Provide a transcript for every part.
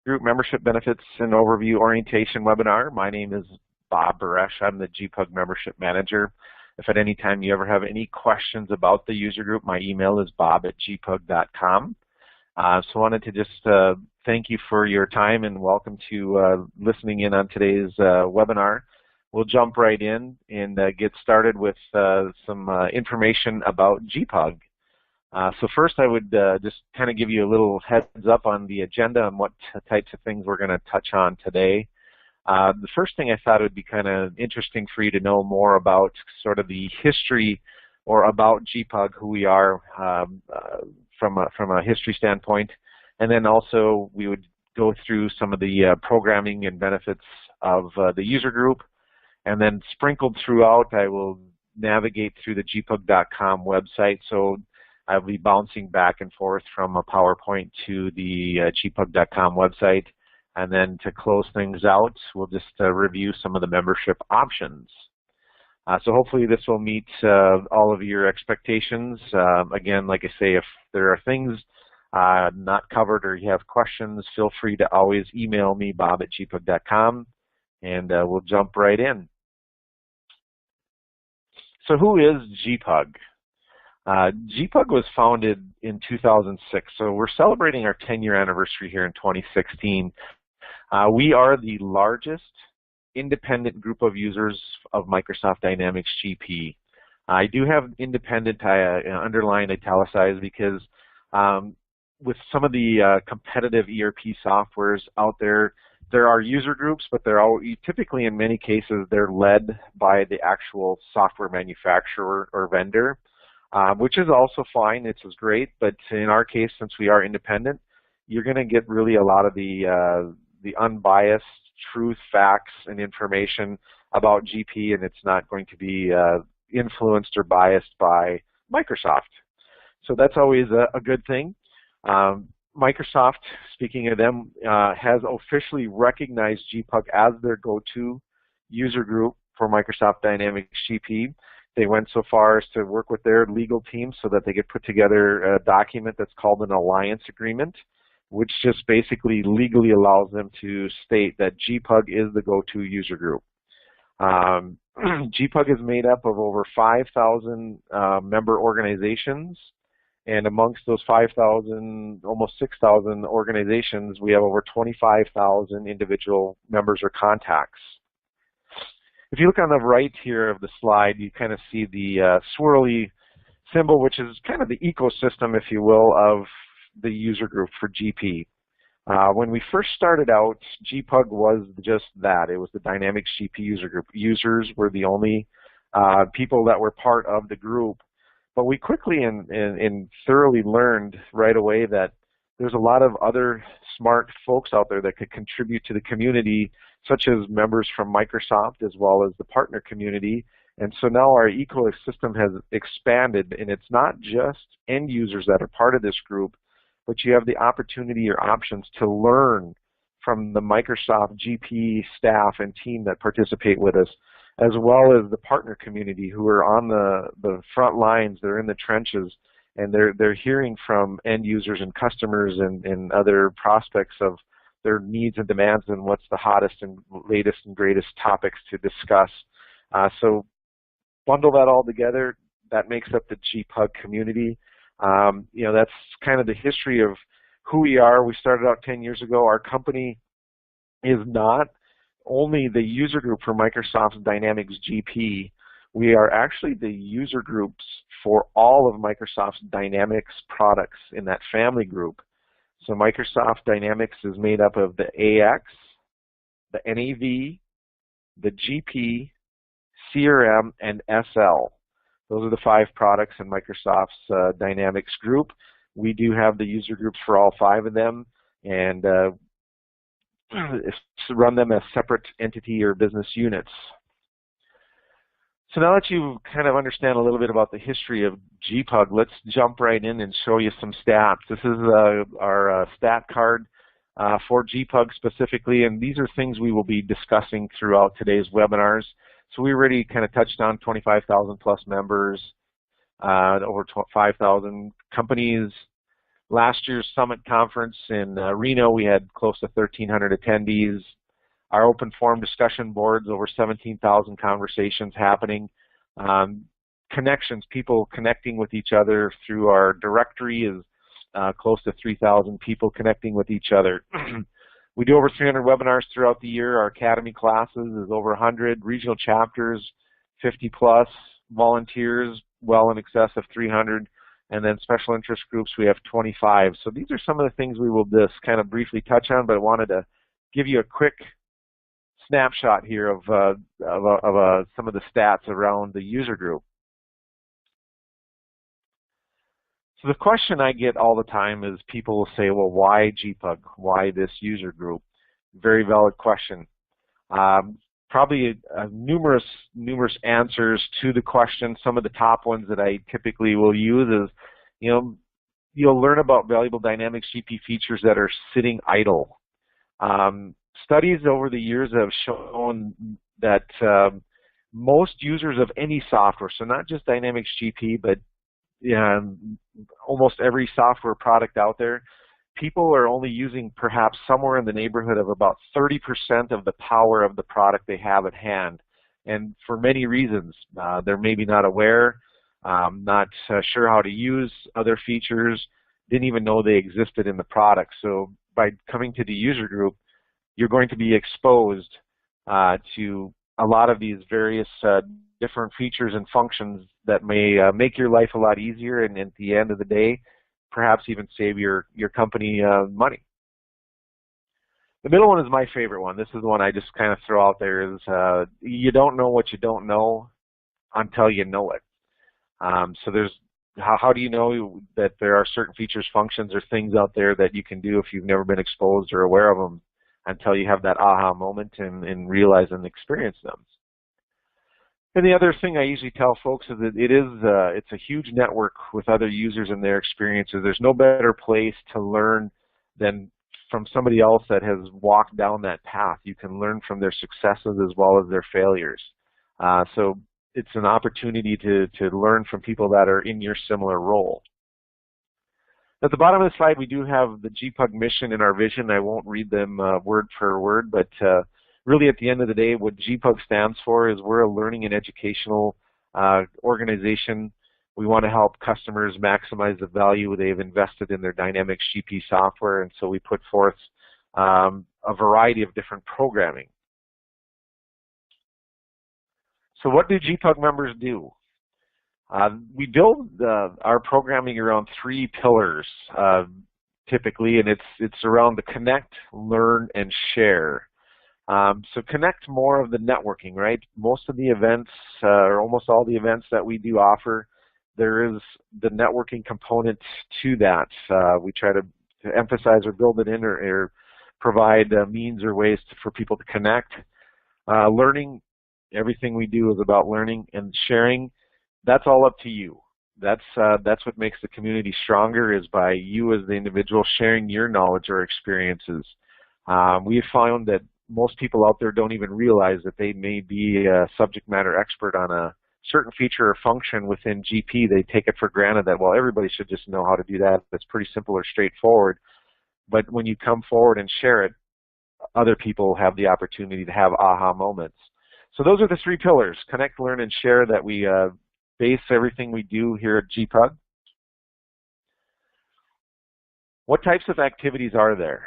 Group Membership Benefits and Overview Orientation webinar. My name is Bob Baresh. I'm the G Pug Membership Manager. If at any time you ever have any questions about the user group, my email is bob@gpug.com. So I wanted to just thank you for your time and welcome to listening in on today's webinar. We'll jump right in and get started with some information about G Pug. So first I would just kind of give you a little heads up on the agenda and what types of things we're going to touch on today. The first thing I thought would be kind of interesting for you to know more about sort of the history or about G Pug, who we are from a history standpoint. And then also we would go through some of the programming and benefits of the user group. And then sprinkled throughout, I will navigate through the gpug.com website. So I'll be bouncing back and forth from a PowerPoint to the gpug.com website. And then to close things out, we'll just review some of the membership options. So hopefully this will meet all of your expectations. Again, like I say, if there are things not covered or you have questions, feel free to always email me, bob@gpug.com, and we'll jump right in. So who is G Pug? G Pug was founded in 2006, so we're celebrating our 10-year anniversary here in 2016. We are the largest independent group of users of Microsoft Dynamics GP. I do have independent underlined italicized because with some of the competitive ERP softwares out there, there are user groups, but they're all, typically in many cases they're led by the actual software manufacturer or vendor, which is also fine. It's great, but in our case, since we are independent, you're going to get really a lot of the unbiased truth, facts, and information about GP, and it's not going to be influenced or biased by Microsoft. So that's always a good thing. Microsoft, speaking of them, has officially recognized G Pug as their go-to user group for Microsoft Dynamics GP. They went so far as to work with their legal team so that they could put together a document that's called an alliance agreement, which just basically legally allows them to state that G Pug is the go-to user group. G Pug is made up of over 5,000 member organizations. And amongst those 5,000, almost 6,000 organizations, we have over 25,000 individual members or contacts. If you look on the right here of the slide, you kind of see the swirly symbol, which is kind of the ecosystem, if you will, of the user group for GP. When we first started out, G Pug was just that. It was the Dynamics GP user group. Users were the only people that were part of the group. But we quickly and thoroughly learned right away that there's a lot of other smart folks out there that could contribute to the community, such as members from Microsoft as well as the partner community. And so now our ecosystem has expanded, and it's not just end users that are part of this group, but you have the opportunity or options to learn from the Microsoft GP staff and team that participate with us, as well as the partner community who are on the front lines. They're in the trenches, and they're hearing from end users and customers and other prospects of their needs and demands and what's the hottest and latest and greatest topics to discuss. So bundle that all together, that makes up the G Pug community. You know, that's kind of the history of who we are. We started out 10 years ago. Our company is not only the user group for Microsoft Dynamics GP. We are actually the user groups for all of Microsoft's Dynamics products in that family group. So Microsoft Dynamics is made up of the AX, the NAV, the GP, CRM, and SL. Those are the 5 products in Microsoft's Dynamics group. We do have the user groups for all 5 of them, and run them as separate entity or business units. So now that you kind of understand a little bit about the history of G Pug, let's jump right in and show you some stats. This is our stat card for G Pug specifically, and these are things we will be discussing throughout today's webinars. So we already kind of touched on 25,000 plus members, over 5,000 companies, Last year's Summit Conference in Reno, we had close to 1,300 attendees. Our open forum discussion boards, over 17,000 conversations happening. Connections, people connecting with each other through our directory is close to 3,000 people connecting with each other. We do over 300 webinars throughout the year. Our academy classes is over 100. Regional chapters, 50 plus. Volunteers, well in excess of 300. And then special interest groups, we have 25. So these are some of the things we will just kind of briefly touch on, but I wanted to give you a quick snapshot here of some of the stats around the user group. So the question I get all the time is people will say, well, why G Pug? Why this user group? Very valid question. Probably numerous answers to the question. Some of the top ones that I typically will use is, you'll learn about valuable Dynamics GP features that are sitting idle. Studies over the years have shown that most users of any software, so not just Dynamics GP, but almost every software product out there, people are only using perhaps somewhere in the neighborhood of about 30% of the power of the product they have at hand. And for many reasons, they're maybe not aware, not sure how to use other features, didn't even know they existed in the product. So by coming to the user group, you're going to be exposed to a lot of these various different features and functions that may make your life a lot easier, and at the end of the day, perhaps even save your company money. The middle one is my favorite one. This is the one I just kind of throw out there is you don't know what you don't know until you know it. So there's how do you know that there are certain features, functions, or things out there that you can do if you've never been exposed or aware of them until you have that aha moment and realize and experience them. And the other thing I usually tell folks is that it's a huge network with other users and their experiences. There's no better place to learn than from somebody else that has walked down that path. You can learn from their successes as well as their failures. So it's an opportunity to learn from people that are in your similar role. At the bottom of the slide, we do have the G Pug mission and our vision. I won't read them word for word, but really, at the end of the day, what G Pug stands for is we're a learning and educational organization. We want to help customers maximize the value they've invested in their Dynamics GP software, and so we put forth a variety of different programming. So what do G Pug members do? We build our programming around 3 pillars typically, and it's around the connect, learn, and share. So connect, more of the networking, right? Most of the events, or almost all the events that we do offer, there is the networking component to that. We try to emphasize or build it in or provide means or ways for people to connect. Learning, everything we do is about learning, and sharing, that's all up to you. That's what makes the community stronger, is by you as the individual sharing your knowledge or experiences. We have found that most people out there don't even realize that they may be a subject matter expert on a certain feature or function within GP. They take it for granted that, well, everybody should just know how to do that. That's pretty simple or straightforward. But when you come forward and share it, other people have the opportunity to have aha moments. So those are the 3 pillars: connect, learn, and share, that we base everything we do here at G Pug. What types of activities are there?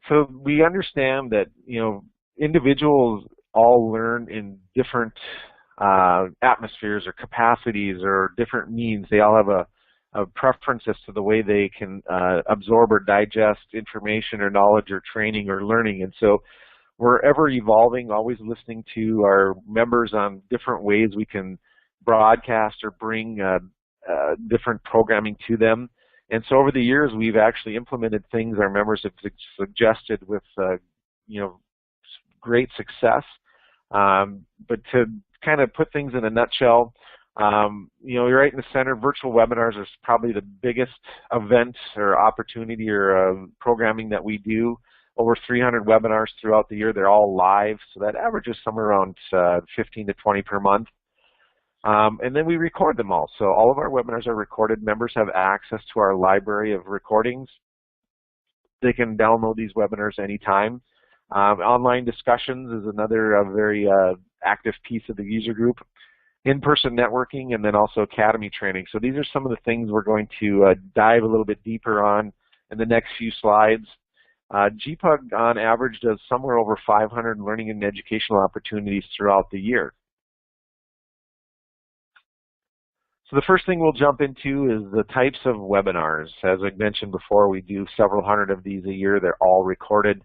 So we understand that, individuals all learn in different atmospheres or capacities or different means. They all have a preference as to the way they can absorb or digest information or knowledge or training or learning. And so we're ever evolving, always listening to our members on different ways we can broadcast or bring different programming to them. And so over the years, we've actually implemented things our members have suggested with, great success. But to kind of put things in a nutshell, you're right in the center. Virtual webinars is probably the biggest event or opportunity or programming that we do. Over 300 webinars throughout the year. They're all live, so that averages somewhere around 15 to 20 per month. And then we record them all. So all of our webinars are recorded. Members have access to our library of recordings. They can download these webinars anytime. Online discussions is another very active piece of the user group. In-person networking, and then also academy training. So these are some of the things we're going to dive a little bit deeper on in the next few slides. G Pug on average does somewhere over 500 learning and educational opportunities throughout the year. So the first thing we'll jump into is the types of webinars. As I mentioned before, we do several hundred of these a year. They're all recorded.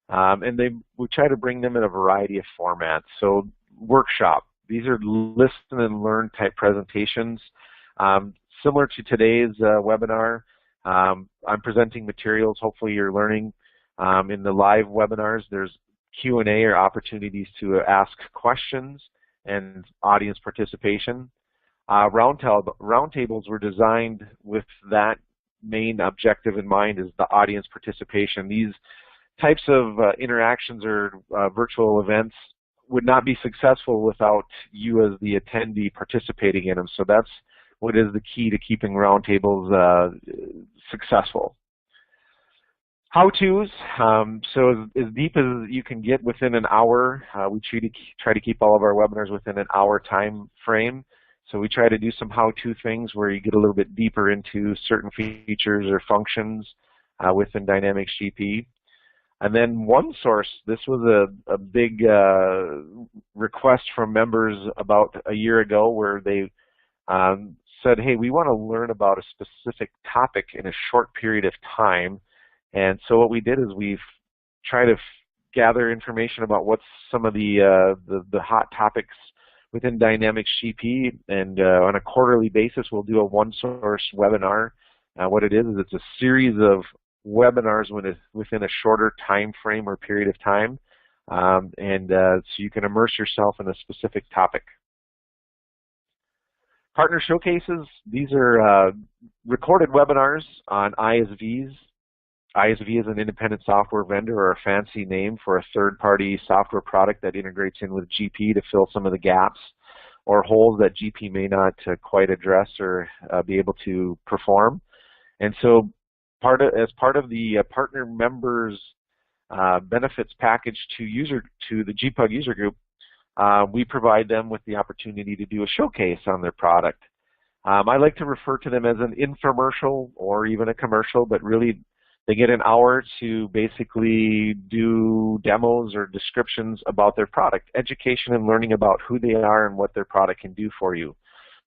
And we try to bring them in a variety of formats. So workshop. These are listen and learn type presentations. Similar to today's webinar, I'm presenting materials. Hopefully you're learning. In the live webinars, there's Q&A or opportunities to ask questions and audience participation. Roundtables were designed with that main objective in mind, is the audience participation. These types of interactions or virtual events would not be successful without you as the attendee participating in them. So that's what is the key to keeping roundtables successful. How-tos, so as deep as you can get within an hour. We try to keep all of our webinars within an hour time frame. So we try to do some how-to things where you get a little bit deeper into certain features or functions within Dynamics GP. And then OneSource, this was a big request from members about a year ago, where they said, hey, we want to learn about a specific topic in a short period of time. And so what we did is we've tried to gather information about what's some of the hot topics within Dynamics GP, and on a quarterly basis we'll do a OneSource webinar. What it is it's a series of webinars within a shorter time frame or period of time, so you can immerse yourself in a specific topic. Partner showcases, these are recorded webinars on ISVs. ISV is an independent software vendor, or a fancy name for a third-party software product that integrates in with GP to fill some of the gaps or holes that GP may not quite address or be able to perform. And so as part of the partner members benefits package to the G Pug user group, we provide them with the opportunity to do a showcase on their product. I like to refer to them as an infomercial or even a commercial, but really they get an hour to basically do demos or descriptions about their product, education and learning about who they are and what their product can do for you.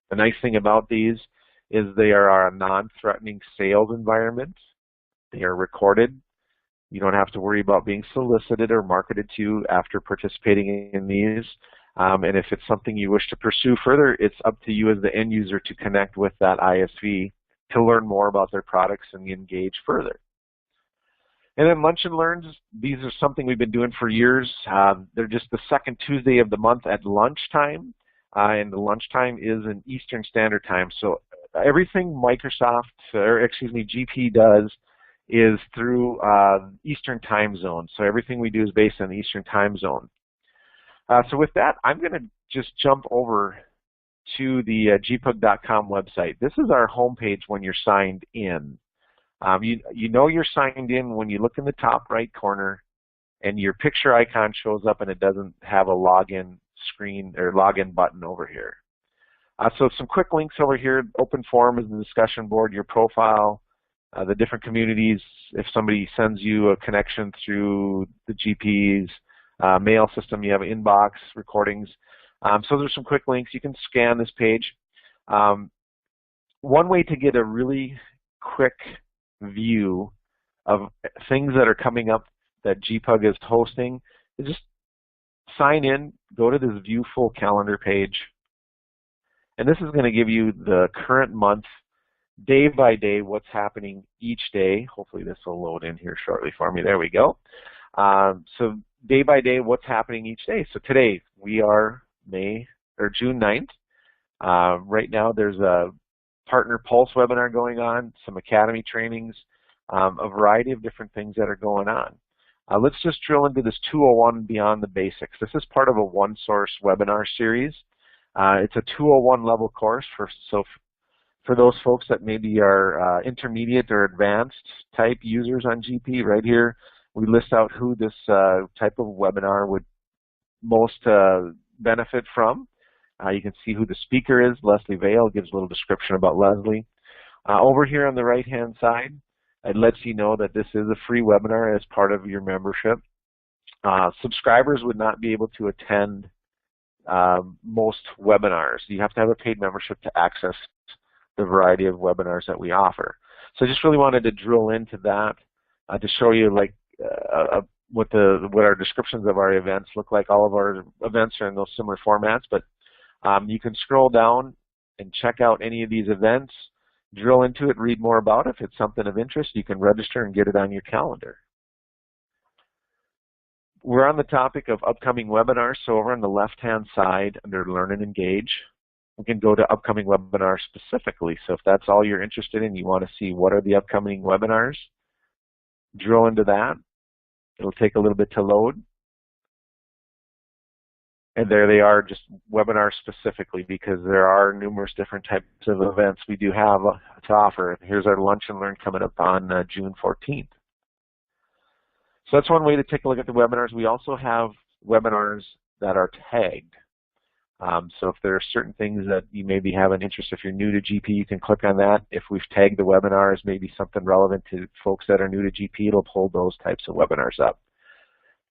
The nice thing about these is they are a non-threatening sales environment. They are recorded. You don't have to worry about being solicited or marketed to after participating in these. And if it's something you wish to pursue further, it's up to you as the end user to connect with that ISV to learn more about their products and engage further. And then Lunch and Learns, these are something we've been doing for years. They're just the second Tuesday of the month at lunchtime, and the lunchtime is in Eastern Standard Time. So everything GP does is through Eastern Time Zone. So everything we do is based on the Eastern Time Zone. So with that, I'm going to just jump over to the gpug.com website. This is our homepage when you're signed in. You know you're signed in when you look in the top right corner and your picture icon shows up and it doesn't have a login screen or login button over here. So some quick links over here. Open forum is the discussion board, your profile, the different communities. If somebody sends you a connection through the GP's mail system, you have inbox recordings. So there's some quick links. You can scan this page. One way to get a really quick view of things that are coming up that GPug is hosting is just sign in, go to this View Full Calendar page, and this is going to give you the current month, day by day, what's happening each day. Hopefully this will load in here shortly for me. There we go. So day by day, what's happening each day. So today we are June 9th. Right now there's a Partner Pulse webinar going on, some Academy trainings, a variety of different things that are going on. Let's just drill into this 201 Beyond the Basics. This is part of a OneSource webinar series. It's a 201 level course for those folks that maybe are intermediate or advanced type users on GP. Right here, we list out who this type of webinar would most benefit from. You can see who the speaker is. Leslie Vale gives a little description about Leslie. Over here on the right-hand side, it lets you know that this is a free webinar as part of your membership. Subscribers would not be able to attend most webinars. You have to have a paid membership to access the variety of webinars that we offer. So I just really wanted to drill into that to show you like what our descriptions of our events look like. All of our events are in those similar formats, but you can scroll down and check out any of these events, drill into it, read more about it. If it's something of interest, you can register and get it on your calendar. We're on the topic of upcoming webinars, so over on the left-hand side under Learn and Engage, we can go to upcoming webinars specifically. So if that's all you're interested in, you want to see what are the upcoming webinars, drill into that. It'll take a little bit to load. And there they are, just webinars specifically, because there are numerous different types of events we do have to offer. Here's our Lunch and Learn coming up on June 14th. So that's one way to take a look at the webinars. We also have webinars that are tagged. So if there are certain things that you maybe have an interest, if you're new to GP, you can click on that. If we've tagged the webinar as maybe something relevant to folks that are new to GP, it'll pull those types of webinars up.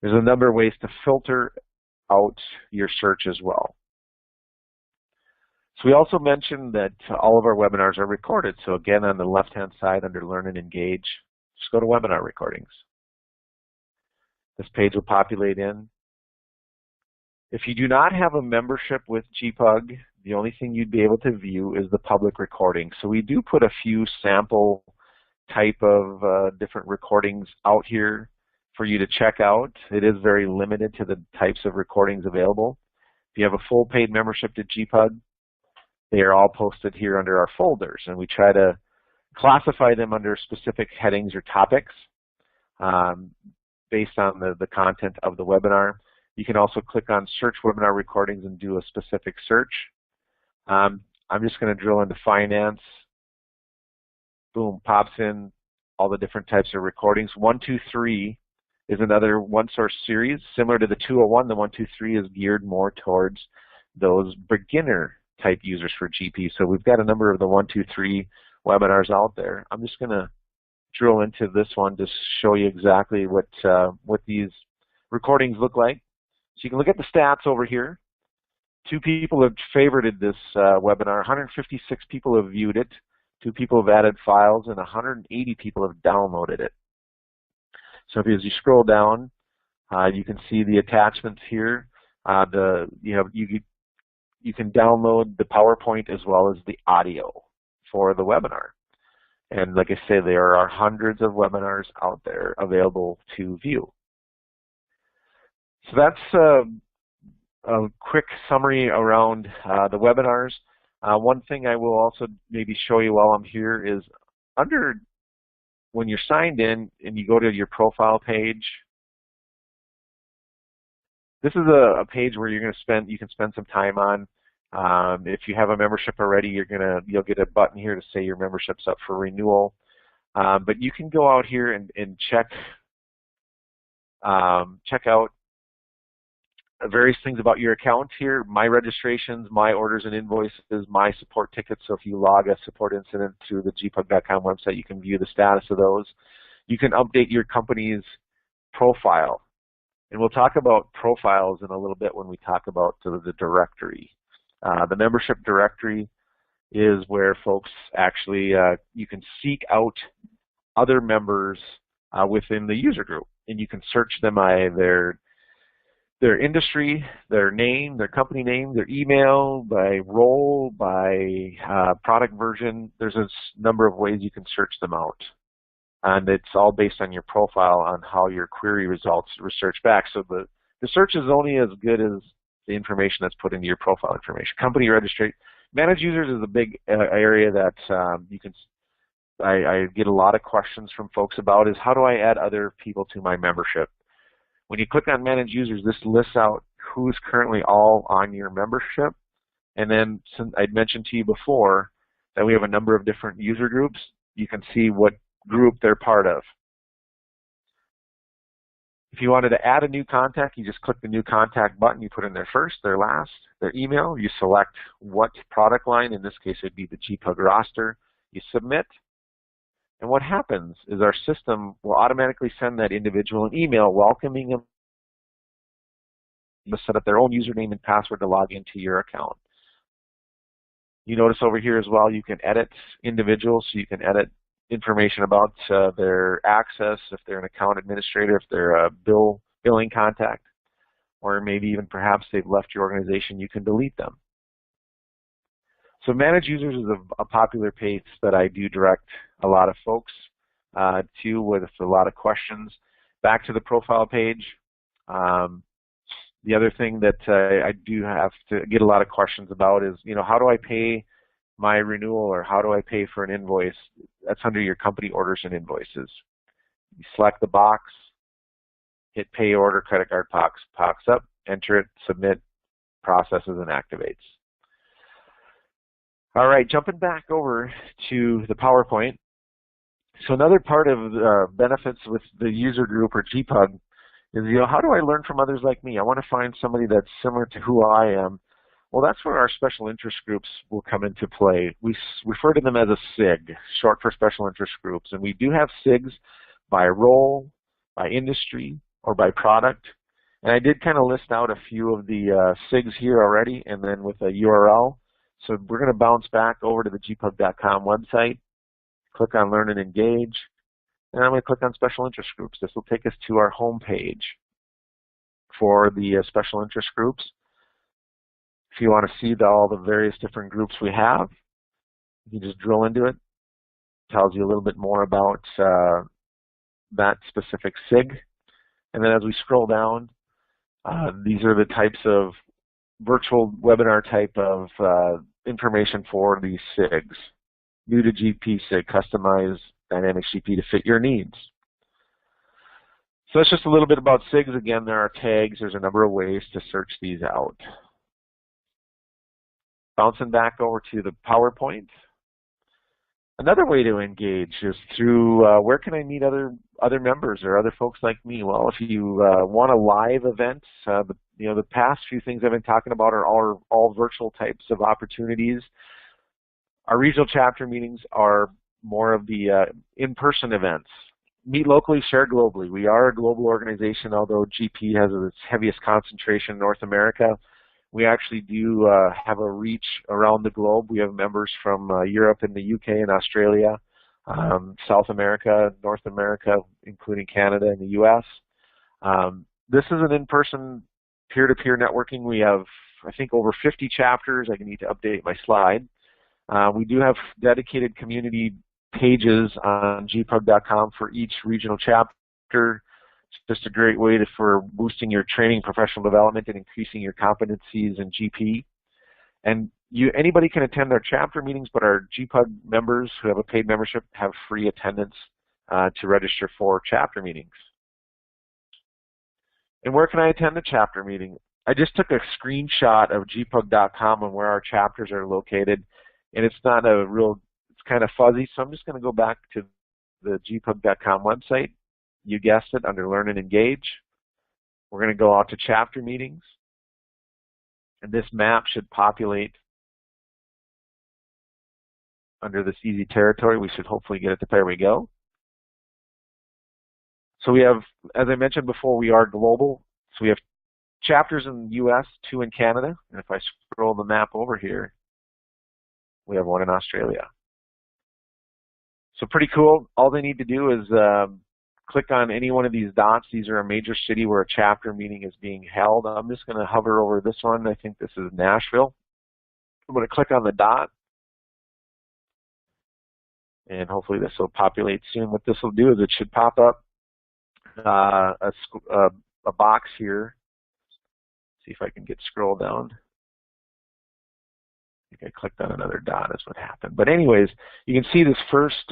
There's a number of ways to filter out your search as well. So we also mentioned that all of our webinars are recorded. So again, on the left-hand side under Learn and Engage, just go to Webinar Recordings. This page will populate in. If you do not have a membership with G Pug, the only thing you'd be able to view is the public recording. So we do put a few sample type of different recordings out here for you to check out. It is very limited to the types of recordings available. If you have a full paid membership to G Pug, they are all posted here under our folders, and we try to classify them under specific headings or topics based on the content of the webinar. You can also click on Search Webinar Recordings and do a specific search. I'm just going to drill into finance. Boom, pops in all the different types of recordings. 123 is another one-source series. Similar to the 201, the 123 is geared more towards those beginner-type users for GP. So we've got a number of the 123 webinars out there. I'm just going to drill into this one to show you exactly what these recordings look like. So you can look at the stats over here. 2 people have favorited this webinar. 156 people have viewed it. 2 people have added files, and 180 people have downloaded it. So as you scroll down, you can see the attachments here. You can download the PowerPoint as well as the audio for the webinar. And like I say, there are hundreds of webinars out there available to view. So that's a quick summary around the webinars. One thing I will also maybe show you while I'm here is when you're signed in and you go to your profile page, this is a page where you can spend some time on. If you have a membership already, you'll get a button here to say your membership's up for renewal. But you can go out here and check out various things about your account here, my registrations, my orders and invoices, my support tickets. So if you log a support incident through the gpug.com website, you can view the status of those. You can update your company's profile. And we'll talk about profiles in a little bit when we talk about the directory. The membership directory is where folks actually, you can seek out other members within the user group. And you can search them by their industry, their name, their company name, their email, by role, by product version. There's a number of ways you can search them out. And it's all based on your profile on how your query results research back. So the search is only as good as the information that's put into your profile information. Company registry. Manage users is a big area that I get a lot of questions from folks about is how do I add other people to my membership? When you click on Manage Users, this lists out who's currently all on your membership, And then, since I'd mentioned to you before that we have a number of different user groups, you can see what group they're part of. If you wanted to add a new contact, you just click the new contact button. You put in their first, their last, their email. You select what product line. In this case, it would be the G Pug roster. You submit. And what happens is our system will automatically send that individual an email welcoming them to set up their own username and password to log into your account. You notice over here as well, you can edit individuals, so you can edit information about their access, if they're an account administrator, if they're a billing contact, or maybe even perhaps they've left your organization, you can delete them. So Manage Users is a popular page that I do direct a lot of folks to with a lot of questions. Back to the profile page. The other thing that I do have to get a lot of questions about is, how do I pay my renewal, or how do I pay for an invoice? That's under your company orders and invoices. You select the box, hit pay order, credit card pops up, enter it, submit, processes, and activates. All right, jumping back over to the PowerPoint. So another part of the benefits with the user group or G Pug is, how do I learn from others like me? I want to find somebody that's similar to who I am. Well, that's where our special interest groups will come into play. We refer to them as a SIG, short for special interest groups. And we do have SIGs by role, by industry, or by product. And I did kind of list out a few of the SIGs here already, and then with a URL. So we're going to bounce back over to the gpug.com website, click on Learn and Engage, and I'm going to click on Special Interest Groups. This will take us to our home page for the special interest groups. If you want to see all the various different groups we have, you just drill into it. It tells you a little bit more about that specific SIG. And then as we scroll down, these are the types of virtual webinar type of information for these SIGs. New to GP SIG, customize Dynamics GP to fit your needs. So that's just a little bit about SIGs. Again, there are tags. There's a number of ways to search these out. Bouncing back over to the PowerPoint. Another way to engage is through where can I meet other members or other folks like me? Well, if you want a live event, the past few things I've been talking about are all virtual types of opportunities. Our regional chapter meetings are more of the in-person events. Meet locally, share globally. We are a global organization, although GP has its heaviest concentration in North America. We actually do have a reach around the globe. We have members from Europe and the UK and Australia, South America, North America, including Canada and the US. This is an in-person peer-to-peer networking. We have, I think, over 50 chapters. I need to update my slide. We do have dedicated community pages on gpug.com for each regional chapter. It's just a great way for boosting your training, professional development, and increasing your competencies in GP. And anybody can attend our chapter meetings, but our GPug members who have a paid membership have free attendance to register for chapter meetings. And where can I attend a chapter meeting? I just took a screenshot of gpug.com and where our chapters are located, and it's not a real, it's kind of fuzzy, so I'm just going to go back to the gpug.com website. You guessed it, under Learn and Engage. We're going to go out to chapter meetings, and this map should populate under this easy territory. We should hopefully get it to, there we go. So we have, as I mentioned before, we are global. So we have chapters in the US, 2 in Canada, and if I scroll the map over here, we have 1 in Australia. So pretty cool. All they need to do is click on any one of these dots. These are a major city where a chapter meeting is being held. I'm just going to hover over this one. I think this is Nashville. I'm going to click on the dot, and hopefully this will populate soon. What this will do is it should pop up a box here. See if I can get scroll down. I think I clicked on another dot is what happened. But anyways, you can see this first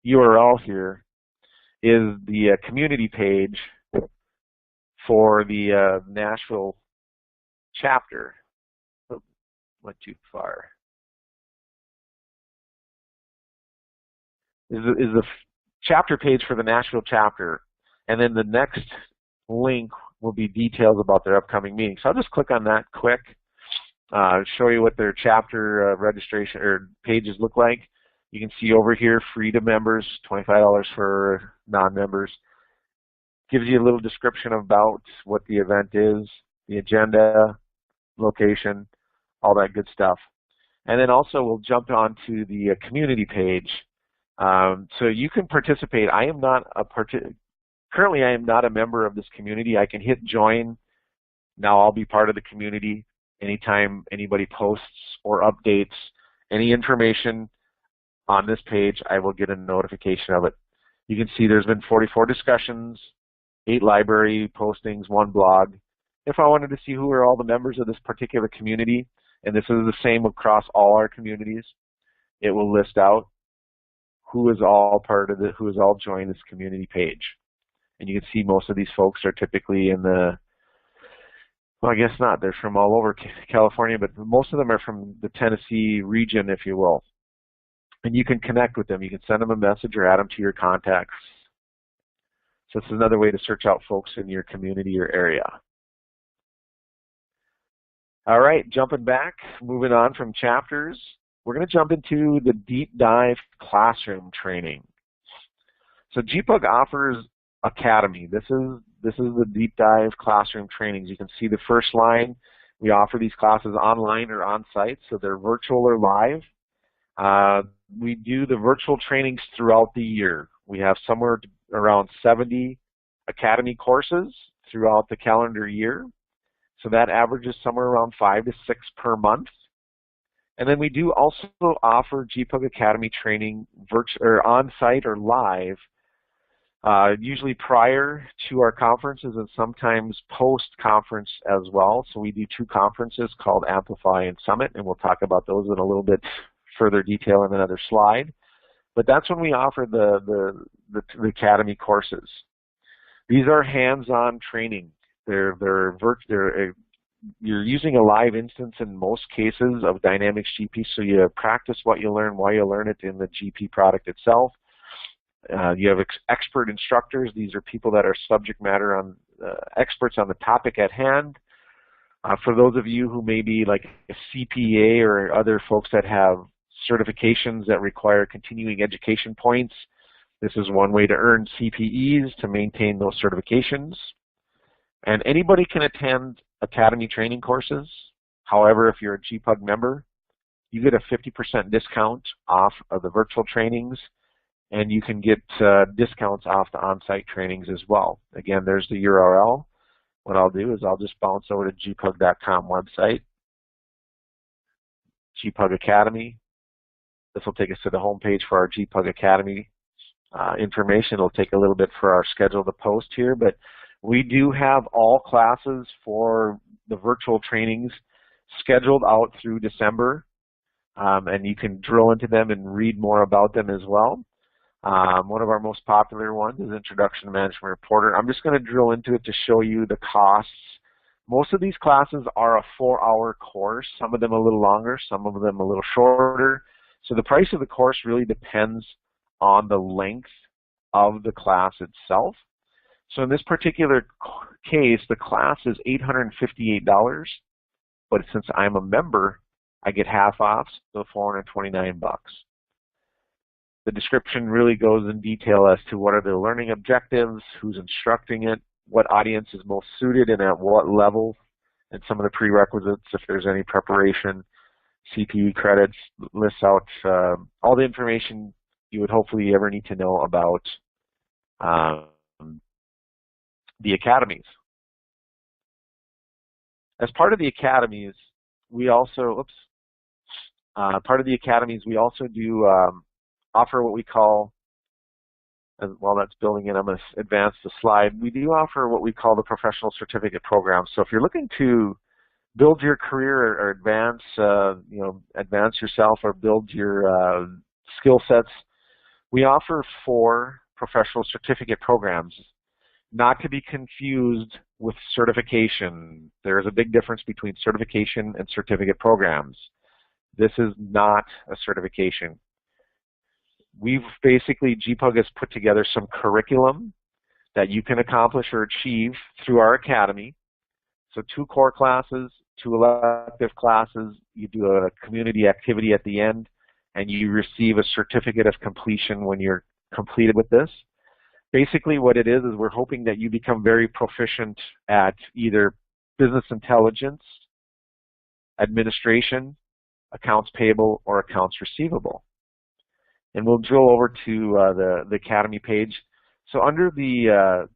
URL here is the community page for the Nashville chapter. Went too far. Is the chapter page for the Nashville chapter, and then the next link will be details about their upcoming meeting. So I'll just click on that quick, show you what their chapter registration or pages look like. You can see over here, free to members, $25 for non-members. Gives you a little description about what the event is, the agenda, location, all that good stuff. And then also we'll jump on to the community page. So you can participate. I am not currently I am not a member of this community. I can hit join. Now I'll be part of the community. Anytime anybody posts or updates any information on this page, I will get a notification of it. You can see there's been 44 discussions, 8 library postings, 1 blog. If I wanted to see who are all the members of this particular community, and this is the same across all our communities, it will list out who is all part of it, who has all joined this community page. And you can see most of these folks are typically in the, well, I guess not, they're from all over California, but most of them are from the Tennessee region, if you will. And you can connect with them. You can send them a message or add them to your contacts. So it's another way to search out folks in your community or area. All right, jumping back, moving on from chapters, we're going to jump into the deep dive classroom training. So G Pug offers Academy. This is the deep dive classroom trainings. You can see the first line. We offer these classes online or on site, so they're virtual or live. We do the virtual trainings throughout the year. We have somewhere around 70 Academy courses throughout the calendar year. So that averages somewhere around 5 to 6 per month. And then we do also offer G Pug Academy training on-site or live, usually prior to our conferences and sometimes post-conference as well. So we do 2 conferences called Amplify and Summit, and we'll talk about those in a little bit further detail in another slide. But that's when we offer the Academy courses. These are hands-on training. You're using a live instance in most cases of Dynamics GP, so you practice what you learn while you learn it in the GP product itself. You have expert instructors. These are people that are subject matter experts on the topic at hand. For those of you who may be like a CPA or other folks that have certifications that require continuing education points, this is one way to earn CPEs to maintain those certifications. And anybody can attend Academy training courses. However, if you're a G Pug member, you get a 50% discount off of the virtual trainings, and you can get discounts off the on-site trainings as well. Again, there's the URL. What I'll do is I'll just bounce over to gpug.com website, G Pug Academy. This will take us to the home page for our G Pug Academy information. It'll take a little bit for our schedule to post here, but we do have all classes for the virtual trainings scheduled out through December, and you can drill into them and read more about them as well. One of our most popular ones is Introduction to Management Reporter. I'm just going to drill into it to show you the costs. Most of these classes are a 4-hour course, some of them a little longer, some of them a little shorter. So the price of the course really depends on the length of the class itself. So in this particular case, the class is $858, but since I'm a member, I get half off, so $429. The description really goes in detail as to what are the learning objectives, who's instructing it, what audience is most suited and at what level, and some of the prerequisites if there's any preparation. CPE Credits lists out all the information you would hopefully ever need to know about the academies. As part of the academies, we also, do offer what we call, while that's building in, I'm going to advance the slide. We do offer what we call the Professional Certificate Program. So if you're looking to build your career or advance yourself or build your skill sets, we offer 4 professional certificate programs. not to be confused with certification. There is a big difference between certification and certificate programs. This is not a certification. We've basically, G Pug has put together some curriculum that you can accomplish or achieve through our academy. So 2 core classes, 2 elective classes, you do a community activity at the end, and you receive a certificate of completion when you're completed with this. Basically what it is we're hoping that you become very proficient at either business intelligence, administration, accounts payable, or accounts receivable. And we'll drill over to the Academy page. So under the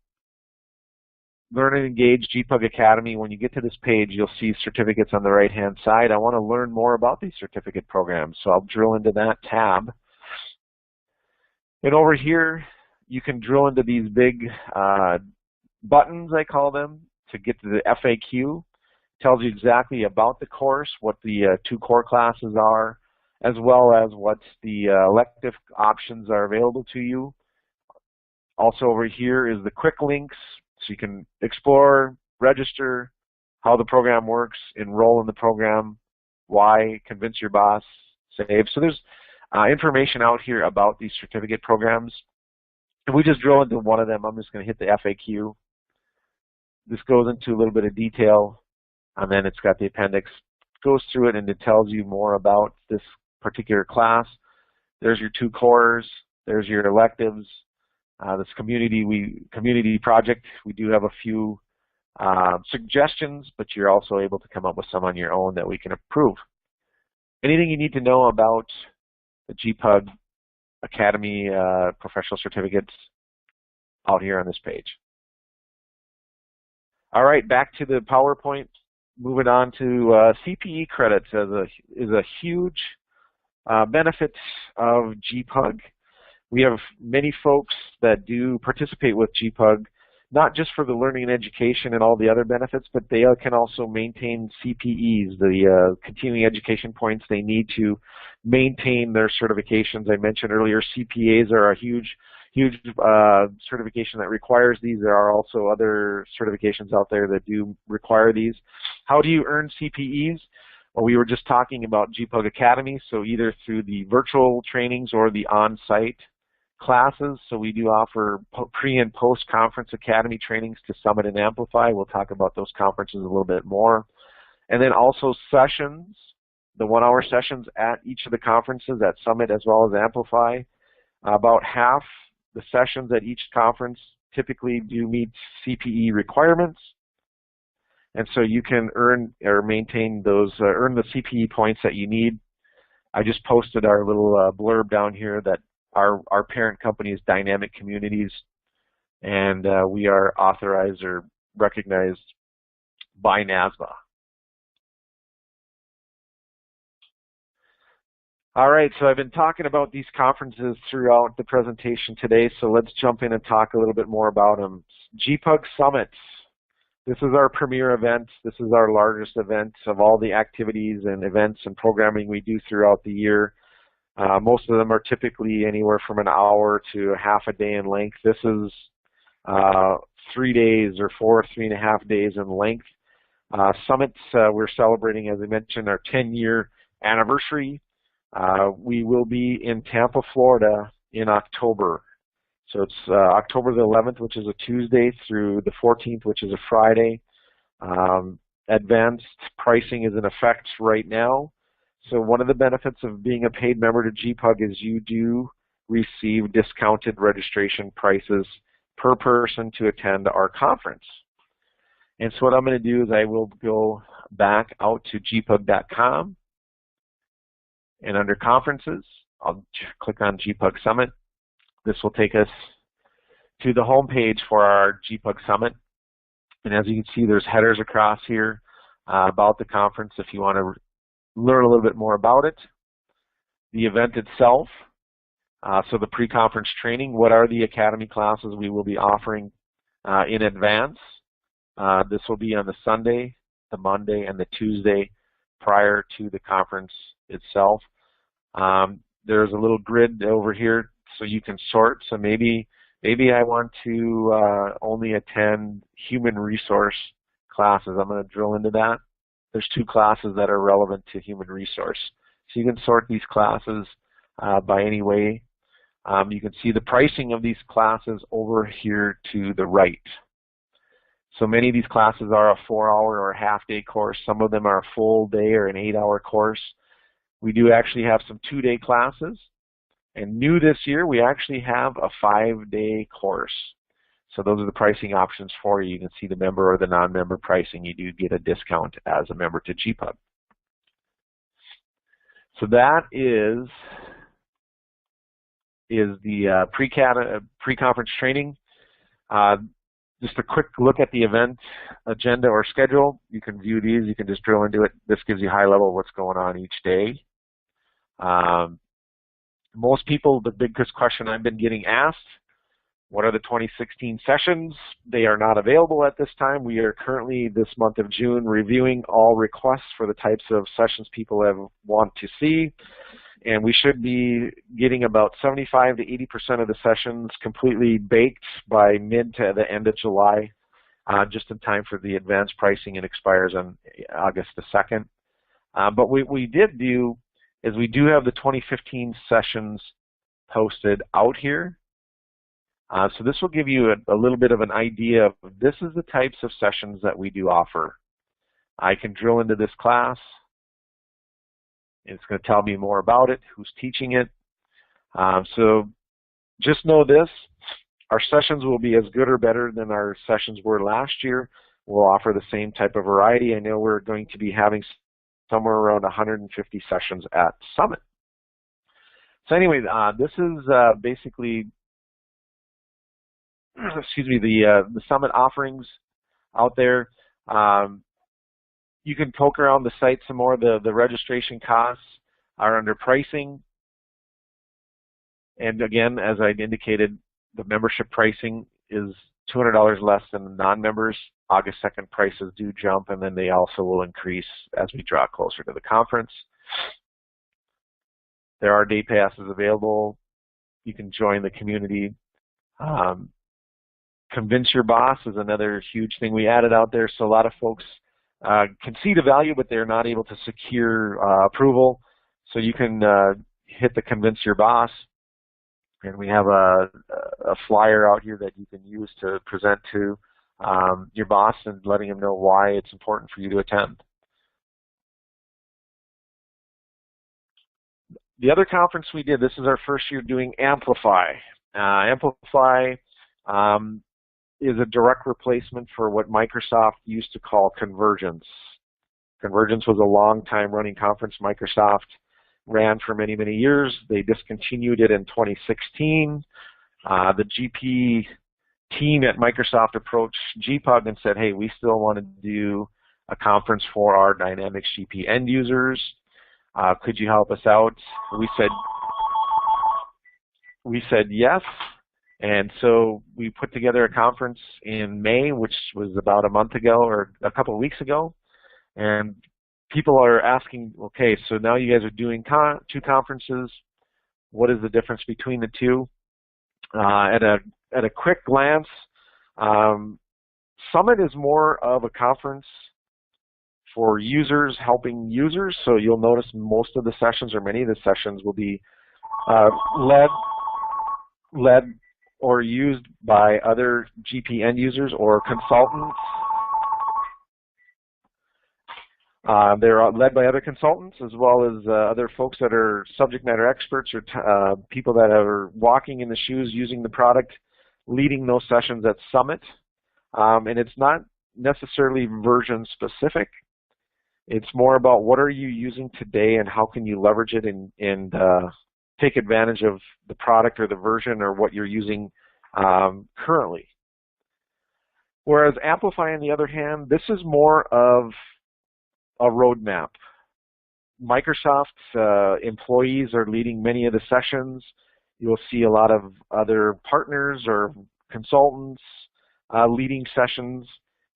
Learn and Engage G Pug Academy, when you get to this page, you'll see certificates on the right-hand side. I want to learn more about these certificate programs, so I'll drill into that tab. And over here, you can drill into these big buttons, I call them, to get to the FAQ. It tells you exactly about the course, what the 2 core classes are, as well as what the elective options are available to you. Also over here is the quick links, so you can explore, register, how the program works, enroll in the program, why, convince your boss, save. So there's information out here about these certificate programs. If we just drill into one of them, I'm just going to hit the FAQ. This goes into a little bit of detail, and then it's got the appendix. It goes through it, and it tells you more about this particular class. There's your 2 cores. There's your electives. This community project, we do have a few suggestions, but you're also able to come up with some on your own that we can approve. Anything you need to know about the G Pug Academy professional certificates out here on this page. All right, back to the PowerPoint. Moving on to CPE credits is a huge benefit of G Pug. We have many folks that do participate with G Pug, not just for the learning and education and all the other benefits, but they can also maintain CPEs, the continuing education points they need to maintain their certifications. I mentioned earlier, CPAs are a huge certification that requires these. There are also other certifications out there that do require these. How do you earn CPEs? Well, we were just talking about G Pug Academy, so either through the virtual trainings or the on-site classes. So we do offer pre- and post-conference academy trainings to Summit and Amplify. We'll talk about those conferences a little bit more. And then also sessions, the 1-hour sessions at each of the conferences at Summit as well as Amplify. About half the sessions at each conference typically do meet CPE requirements. And so you can earn or maintain those, earn the CPE points that you need. I just posted our little blurb down here that our parent company is Dynamic Communities, and we are authorized or recognized by NASBA. All right, so I've been talking about these conferences throughout the presentation today, so let's jump in and talk a little bit more about them. G Pug Summits. This is our premier event. This is our largest event of all the activities and events and programming we do throughout the year. Most of them are typically anywhere from an hour to half a day in length. This is 3 days or 3.5 days in length. Summits, we're celebrating, as I mentioned, our 10-year anniversary. We will be in Tampa, Florida in October. So it's October the 11th, which is a Tuesday, through the 14th, which is a Friday. Advanced pricing is in effect right now. So one of the benefits of being a paid member to G Pug is you do receive discounted registration prices per person to attend our conference. And so what I'm going to do is I will go back out to gpug.com, and under conferences, I'll click on G Pug Summit. This will take us to the home page for our G Pug Summit. And as you can see, there's headers across here about the conference if you want to learn a little bit more about it. The event itself, so the pre-conference training, what are the academy classes we will be offering in advance. This will be on the Sunday, the Monday, and the Tuesday prior to the conference itself. There's a little grid over here so you can sort. So maybe Maybe I want to only attend human resource classes. I'm going to drill into that. There's 2 classes that are relevant to human resource. So you can sort these classes by any way. You can see the pricing of these classes over here to the right. So many of these classes are a 4-hour or a half-day course. Some of them are a full day or an 8-hour course. We do actually have some 2-day classes. And new this year, we actually have a 5-day course. So those are the pricing options for you. You can see the member or the non-member pricing. You do get a discount as a member to G Pug. So that is the pre-conference training. Just a quick look at the event agenda or schedule. You can view these. You can just drill into it. This gives you high level of what's going on each day. Most people, the biggest question I've been getting asked, what are the 2016 sessions? They are not available at this time. We are currently, this month of June, reviewing all requests for the types of sessions people want to see. And we should be getting about 75 to 80% of the sessions completely baked by mid to the end of July, just in time for the advanced pricing. It expires on August the 2nd. But what we did do is we do have the 2015 sessions posted out here. So this will give you a little bit of an idea of this is the types of sessions that we do offer. I can drill into this class. It's going to tell me more about it, who's teaching it. So just know this, our sessions will be as good or better than our sessions were last year. We'll offer the same type of variety. I know we're going to be having somewhere around 150 sessions at Summit. So anyway, this is basically, excuse me, the Summit offerings out there. You can poke around the site some more. The registration costs are under pricing. And again, as I indicated, the membership pricing is $200 less than the non-members. August 2nd prices do jump, and then they also will increase as we draw closer to the conference. There are day passes available. You can join the community. Convince your boss is another huge thing we added out there. So a lot of folks can see the value, but they're not able to secure approval. So you can hit the convince your boss. And we have a flyer out here that you can use to present to your boss and letting him know why it's important for you to attend. The other conference we did, this is our first year doing Amplify. Amplify is a direct replacement for what Microsoft used to call Convergence. Convergence was a long time running conference Microsoft ran for many, many years. They discontinued it in 2016. The GP team at Microsoft approached G Pug and said, hey, we still want to do a conference for our Dynamics GP end users. Could you help us out? We said yes. And so we put together a conference in May, which was about a month ago or a couple of weeks ago. And people are asking, okay, so now you guys are doing 2 conferences. What is the difference between the 2? At a quick glance, Summit is more of a conference for users helping users. So you'll notice most of the sessions or many of the sessions will be led or used by other GP end users or consultants. They're led by other consultants as well as other folks that are subject matter experts or people that are walking in the shoes using the product, leading those sessions at Summit. And it's not necessarily version specific. It's more about what are you using today and how can you leverage it and take advantage of the product or the version or what you're using currently. Whereas Amplify, on the other hand, this is more of a roadmap. Microsoft's employees are leading many of the sessions. You'll see a lot of other partners or consultants leading sessions.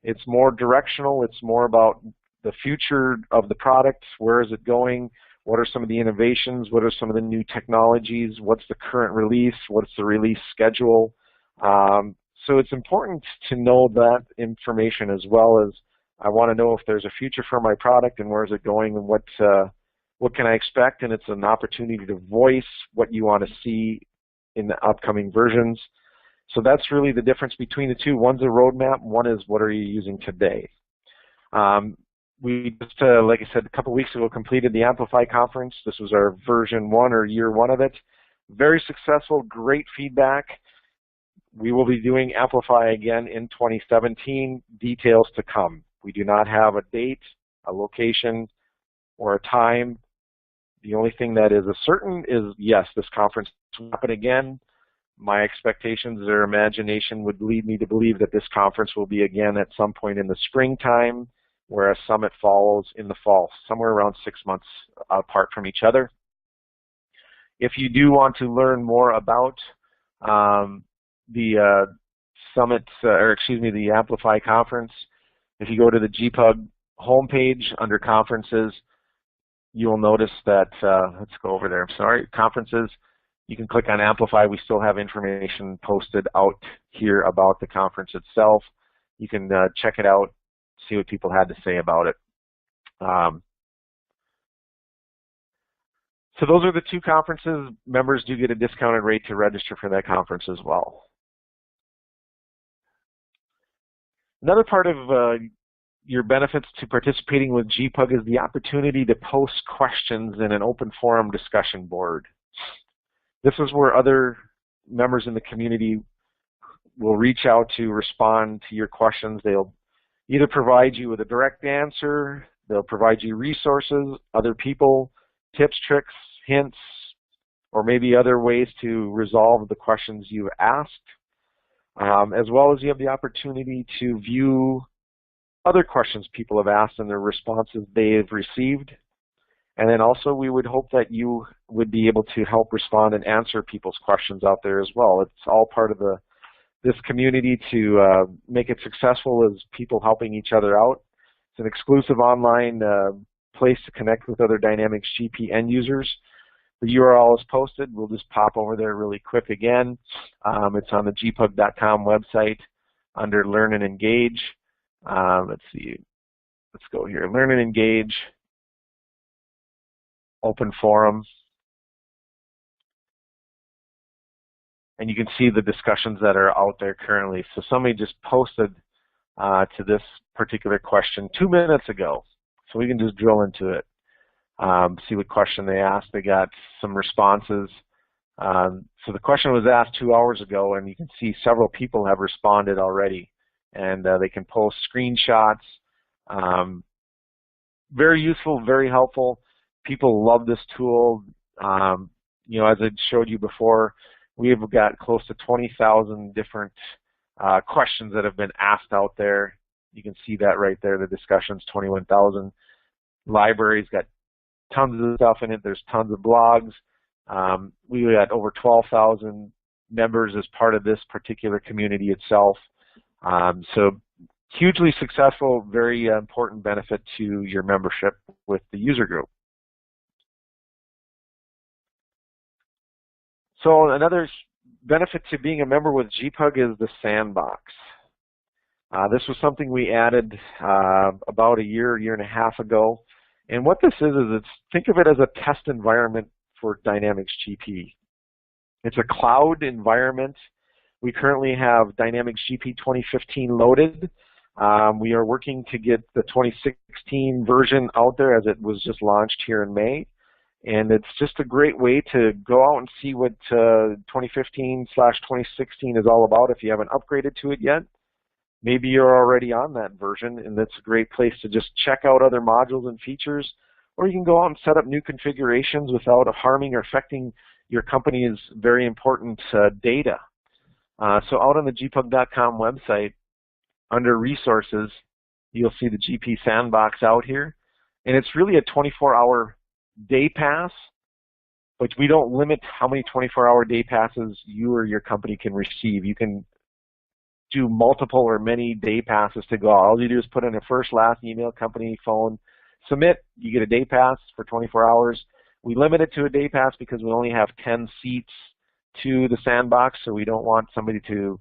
It's more directional. It's more about the future of the product. Where is it going? What are some of the innovations? What are some of the new technologies? What's the current release? What's the release schedule? So it's important to know that information, as well as I want to know if there's a future for my product and where is it going and what can I expect, and it's an opportunity to voice what you want to see in the upcoming versions. So that's really the difference between the two. One's a roadmap, one is what are you using today. We just, like I said, a couple weeks ago completed the Amplify conference. This was our version 1 or year 1 of it. Very successful, great feedback. We will be doing Amplify again in 2017, details to come. We do not have a date, a location, or a time. The only thing that is certain is, yes, this conference will happen again. My expectations or imagination would lead me to believe that this conference will be again at some point in the springtime, where a summit follows in the fall, somewhere around 6 months apart from each other. If you do want to learn more about the summit, the Amplify conference, if you go to the G Pug homepage under conferences, you will notice that, let's go over there, I'm sorry, conferences, you can click on Amplify. We still have information posted out here about the conference itself. You can check it out, see what people had to say about it. So those are the two conferences. Members do get a discounted rate to register for that conference as well. Another part of your benefits to participating with G Pug is the opportunity to post questions in an open forum discussion board. This is where other members in the community will reach out to respond to your questions. They'll either provide you with a direct answer, they'll provide you resources, other people, tips, tricks, hints, or maybe other ways to resolve the questions you've asked. As well as you have the opportunity to view other questions people have asked and the responses they've received. And then also we would hope that you would be able to help respond and answer people's questions out there as well. It's all part of this community to make it successful as people helping each other out. It's an exclusive online place to connect with other Dynamics GP end users. The URL is posted. We'll just pop over there really quick again. It's on the gpug.com website under Learn and Engage. Let's see. Let's go here. Learn and Engage. Open forum. And you can see the discussions that are out there currently. So somebody just posted to this particular question 2 minutes ago. So we can just drill into it. See what question they asked. They got some responses. So the question was asked 2 hours ago, and you can see several people have responded already. And they can post screenshots. Very useful, very helpful. People love this tool. You know, as I showed you before, we have got close to 20,000 different questions that have been asked out there. You can see that right there, the discussions, 21,000. Libraries got tons of stuff in it. There's tons of blogs. We got over 12,000 members as part of this particular community itself. So hugely successful, very important benefit to your membership with the user group. So another benefit to being a member with G Pug is the Sandbox. This was something we added about a year and a half ago. And what this is think of it as a test environment for Dynamics GP. It's a cloud environment. We currently have Dynamics GP 2015 loaded. We are working to get the 2016 version out there, as it was just launched here in May. And it's just a great way to go out and see what 2015/2016 is all about if you haven't upgraded to it yet. Maybe you're already on that version, and that's a great place to just check out other modules and features. Or you can go out and set up new configurations without harming or affecting your company's very important data. So out on the gpug.com website, under Resources, you'll see the GP Sandbox out here. And it's really a 24-hour day pass, but we don't limit how many 24-hour day passes you or your company can receive. You can do multiple or many day passes to go. All you do is put in a first, last, email, company, phone, submit. You get a day pass for 24 hours. We limit it to a day pass because we only have 10 seats to the Sandbox, so we don't want somebody to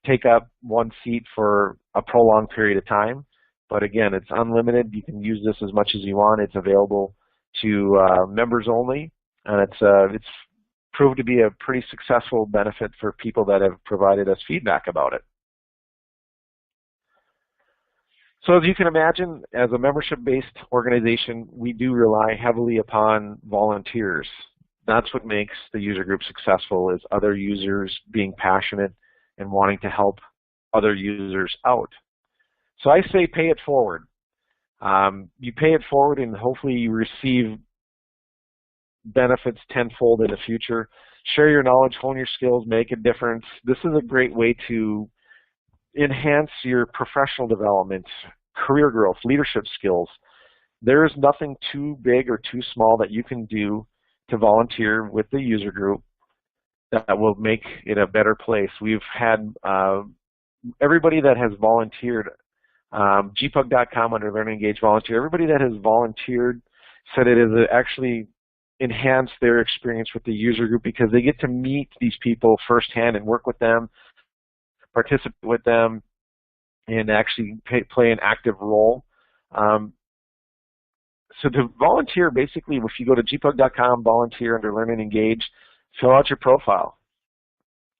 take up one seat for a prolonged period of time. But again, it's unlimited. You can use this as much as you want. It's available to members only, and it's proved to be a pretty successful benefit for people that have provided us feedback about it. So as you can imagine, as a membership-based organization, we do rely heavily upon volunteers. That's what makes the user group successful, is other users being passionate and wanting to help other users out. So I say pay it forward. You pay it forward and hopefully you receive benefits tenfold in the future. Share your knowledge, hone your skills, make a difference. This is a great way to enhance your professional development, career growth, leadership skills. There is nothing too big or too small that you can do to volunteer with the user group that will make it a better place. We've had everybody that has volunteered, gpug.com under Learn and Engage Volunteer, everybody that has volunteered said it has actually enhanced their experience with the user group because they get to meet these people firsthand and work with them, participate with them, and actually play an active role. So to volunteer, basically, if you go to gpug.com, volunteer under Learn and Engage, fill out your profile.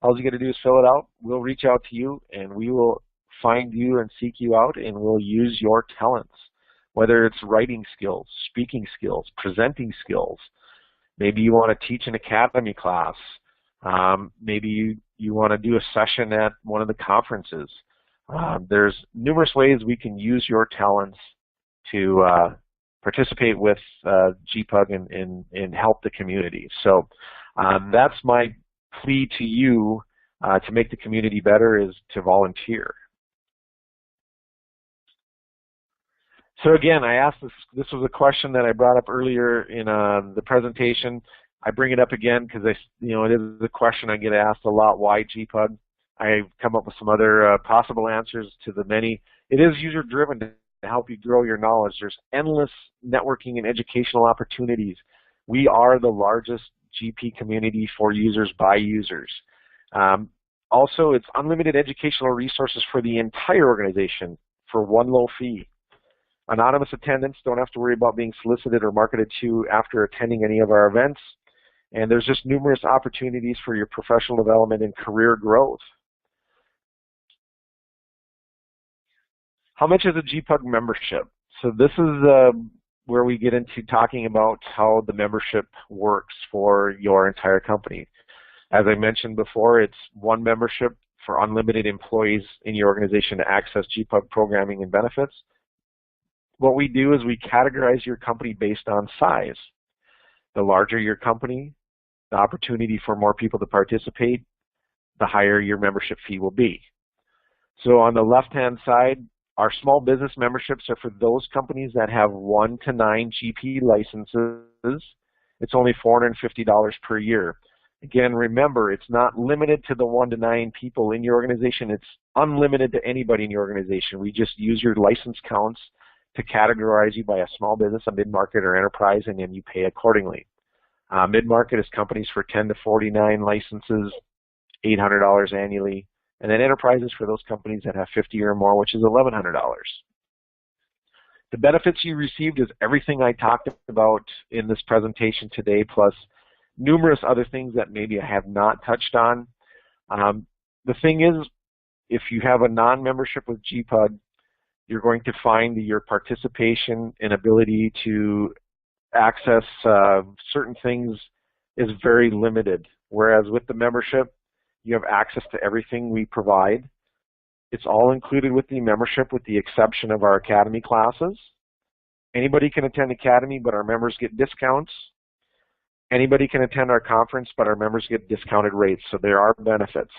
All you got to do is fill it out. We'll reach out to you, and we will find you and seek you out, and we'll use your talents, whether it's writing skills, speaking skills, presenting skills. Maybe you want to teach an academy class. Maybe you want to do a session at one of the conferences. There's numerous ways we can use your talents to participate with G Pug and help the community. So that's my plea to you to make the community better, is to volunteer. So again, I asked this was a question that I brought up earlier in the presentation. I bring it up again because it is a question I get asked a lot. Why G Pug? I've come up with some other possible answers to the many. It is user driven to help you grow your knowledge. There's endless networking and educational opportunities. We are the largest GP community for users by users. Also, it's unlimited educational resources for the entire organization for one low fee. Anonymous attendants don't have to worry about being solicited or marketed to after attending any of our events. And there's just numerous opportunities for your professional development and career growth. How much is a G Pug membership? So this is where we get into talking about how the membership works for your entire company. As I mentioned before, it's one membership for unlimited employees in your organization to access G Pug programming and benefits. What we do is we categorize your company based on size. The larger your company, the opportunity for more people to participate, the higher your membership fee will be. So on the left-hand side, our small business memberships are for those companies that have 1 to 9 GP licenses. It's only $450 per year. Again, remember, it's not limited to the 1 to 9 people in your organization. It's unlimited to anybody in your organization. We just use your license counts to categorize you by a small business, a mid-market, or enterprise, and then you pay accordingly. Mid-market is companies for 10 to 49 licenses, $800 annually. And then enterprises for those companies that have 50 or more, which is $1,100. The benefits you received is everything I talked about in this presentation today, plus numerous other things that maybe I have not touched on. The thing is, if you have a non-membership with G Pug, you're going to find that your participation and ability to access certain things is very limited. Whereas with the membership, you have access to everything we provide. It's all included with the membership with the exception of our academy classes. Anybody can attend academy, but our members get discounts. Anybody can attend our conference, but our members get discounted rates, so there are benefits.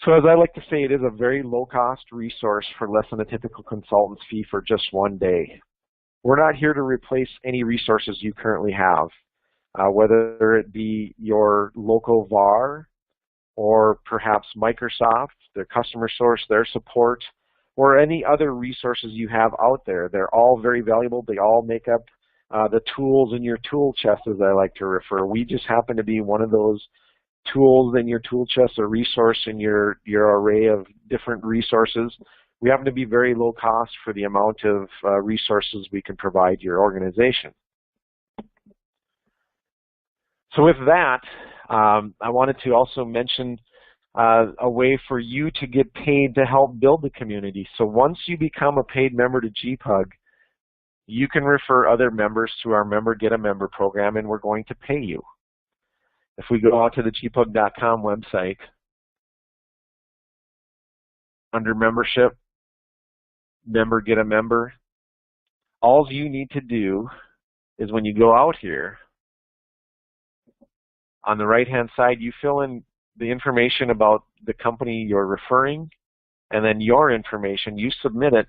So as I like to say, it is a very low-cost resource for less than a typical consultant's fee for just one day. We're not here to replace any resources you currently have, whether it be your local VAR, or perhaps Microsoft, their customer source, their support, or any other resources you have out there. They're all very valuable. They all make up the tools in your tool chest, as I like to refer. We just happen to be one of those tools in your tool chest or resource in your array of different resources. We happen to be very low cost for the amount of resources we can provide your organization. So with that, I wanted to also mention a way for you to get paid to help build the community. So once you become a paid member to G Pug, you can refer other members to our Member Get a Member program, and we're going to pay you. If we go out to the gpug.com website, under membership, Member Get a Member, all you need to do is when you go out here, on the right-hand side, you fill in the information about the company you're referring, and then your information, you submit it.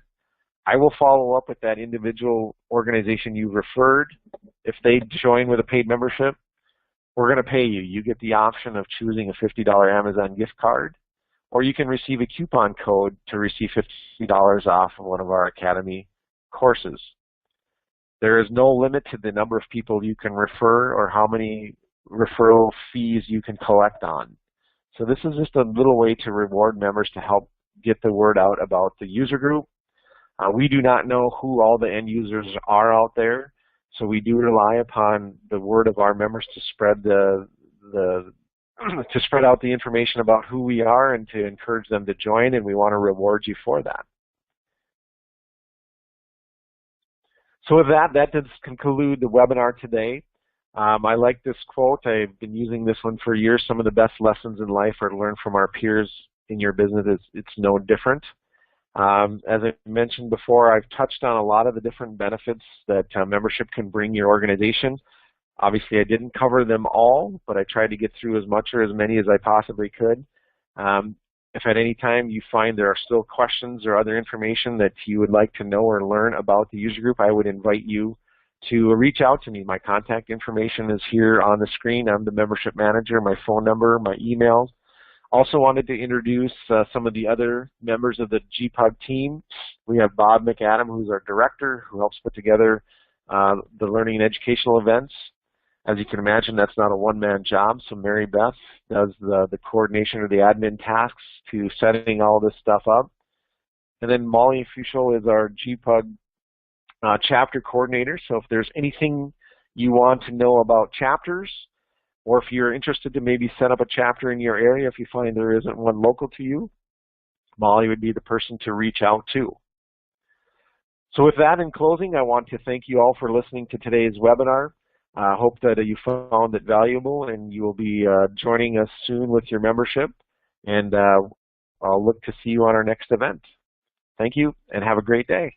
I will follow up with that individual organization you referred. If they join with a paid membership, we're going to pay you. You get the option of choosing a $50 Amazon gift card, or you can receive a coupon code to receive $50 off of one of our Academy courses. There is no limit to the number of people you can refer or how many referral fees you can collect on. So this is just a little way to reward members to help get the word out about the user group. We do not know who all the end users are out there, so we do rely upon the word of our members to spread to spread out the information about who we are and to encourage them to join, and we want to reward you for that. So with that, that does conclude the webinar today. I like this quote. I've been using this one for years. Some of the best lessons in life are to learn from our peers in your business. It's no different. As I mentioned before, I've touched on a lot of the different benefits that membership can bring your organization. Obviously, I didn't cover them all, but I tried to get through as much or as many as I possibly could. If at any time you find there are still questions or other information that you would like to know or learn about the user group, I would invite you to reach out to me. My contact information is here on the screen. I'm the membership manager, my phone number, my email. Also wanted to introduce some of the other members of the G Pug team. We have Bob McAdam, who's our director, who helps put together the learning and educational events. As you can imagine, that's not a one-man job, so Mary Beth does the coordination or the admin tasks to setting all this stuff up. And then Molly Fuchel is our G Pug chapter coordinator, so if there's anything you want to know about chapters, or if you're interested to maybe set up a chapter in your area, if you find there isn't one local to you, Molly would be the person to reach out to. So with that, in closing, I want to thank you all for listening to today's webinar. I hope that you found it valuable, and you will be joining us soon with your membership, and I'll look to see you on our next event. Thank you, and have a great day.